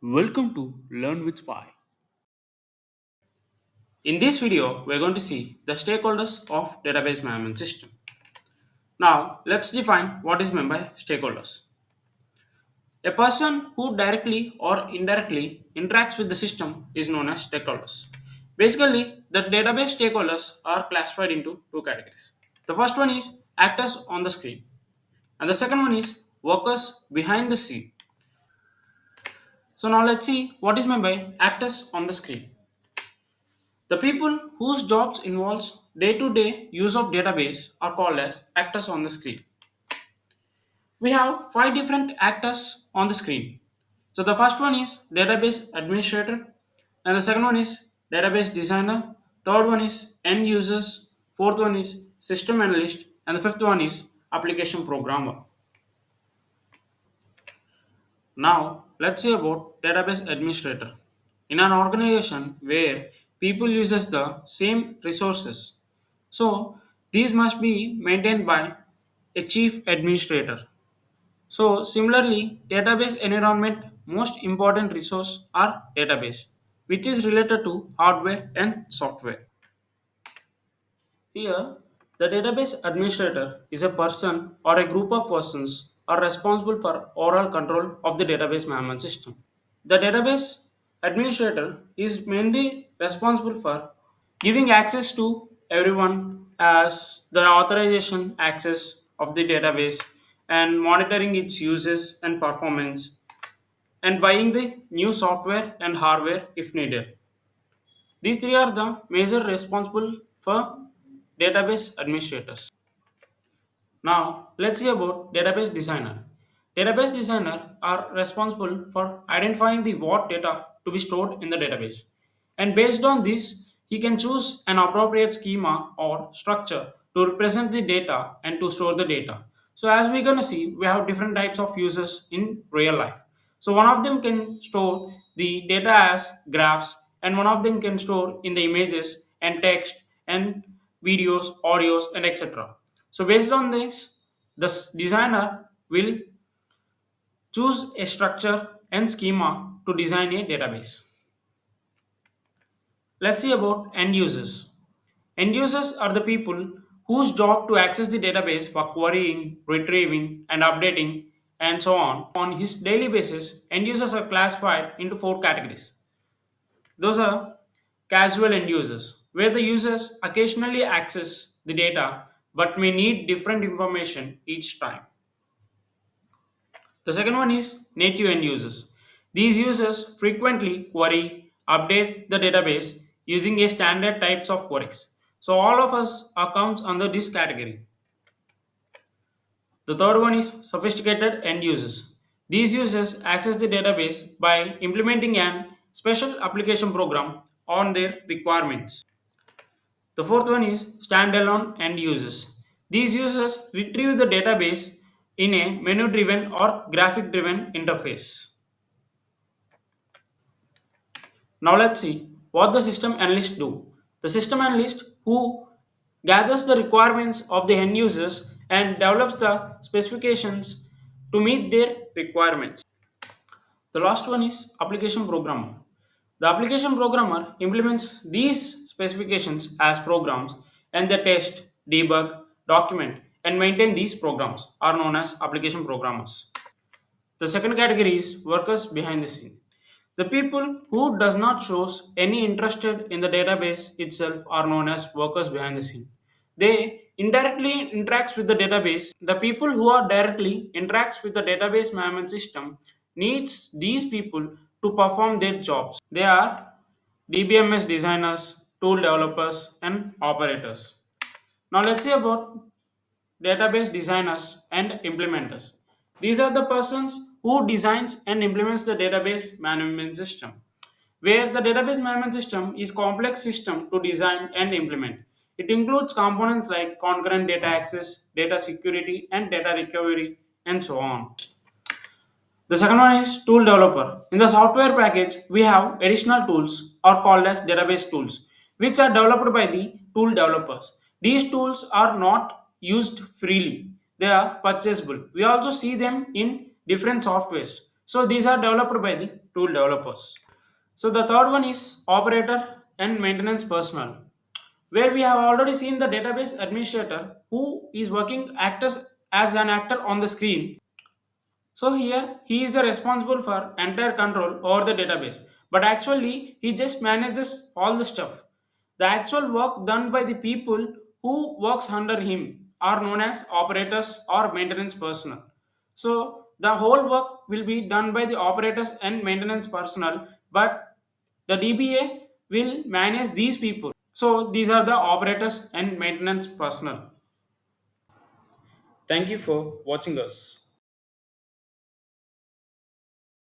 Welcome to Learn with Spy. In this video, we're going to see the stakeholders of database management system. Now, let's define what is meant by stakeholders. A person who directly or indirectly interacts with the system is known as stakeholders. Basically, the database stakeholders are classified into two categories. The first one is actors on the screen, and the second one is workers behind the scene. So now let's see what is meant by actors on the screen. The people whose jobs involves day-to-day use of database are called as actors on the screen. We have five different actors on the screen. So the first one is database administrator, and the second one is database designer, third one is end users, fourth one is system analyst, and the fifth one is application programmer. Now, let's see about database administrator. In an organization where people uses the same resources, so these must be maintained by a chief administrator. So similarly, database environment most important resource are database, which is related to hardware and software. Here, the database administrator is a person or a group of persons are responsible for overall control of the database management system. The database administrator is mainly responsible for giving access to everyone as the authorization access of the database and monitoring its uses and performance and buying the new software and hardware if needed. These three are the major responsible for database administrators. Now, let's see about database designer. Database designer are responsible for identifying the what data to be stored in the database. And based on this, he can choose an appropriate schema or structure to represent the data and to store the data. So as we're going to see, we have different types of users in real life. So one of them can store the data as graphs and one of them can store in the images and text and videos, audios and etc. So based on this, the designer will choose a structure and schema to design a database. Let's see about end users. End users are the people whose job to access the database for querying, retrieving, and updating, and so on. On his daily basis, end users are classified into four categories. Those are casual end users, where the users occasionally access the data but may need different information each time. The second one is native end users. These users frequently query, update the database using a standard types of queries. So all of us are comes under this category. The third one is sophisticated end users. These users access the database by implementing an special application program on their requirements. The fourth one is standalone end users. These users retrieve the database in a menu driven or graphic driven interface. Now let's see what the system analyst do. The system analyst who gathers the requirements of the end users and develops the specifications to meet their requirements. The last one is application programmer. The application programmer implements these specifications as programs and they test, debug, document and maintain these programs are known as application programmers. The second category is workers behind the scene. The people who does not shows any interested in the database itself are known as workers behind the scene. They indirectly interacts with the database. The people who are directly interacts with the database management system needs these people to perform their jobs. They are DBMS designers, tool developers, and operators. Now let's see about database designers and implementers. These are the persons who designs and implements the database management system. Where the database management system is complex system to design and implement. It includes components like concurrent data access, data security, and data recovery, and so on. The second one is tool developer. In the software package, we have additional tools are called as database tools, which are developed by the tool developers. These tools are not used freely. They are purchasable. We also see them in different softwares. So these are developed by the tool developers. So the third one is operator and maintenance personnel, where we have already seen the database administrator who is working actors as an actor on the screen. So here he is the responsible for entire control over the database, but actually he just manages all the stuff. The actual work done by the people who works under him are known as operators or maintenance personnel. So the whole work will be done by the operators and maintenance personnel, but the DBA will manage these people. So these are the operators and maintenance personnel. Thank you for watching us.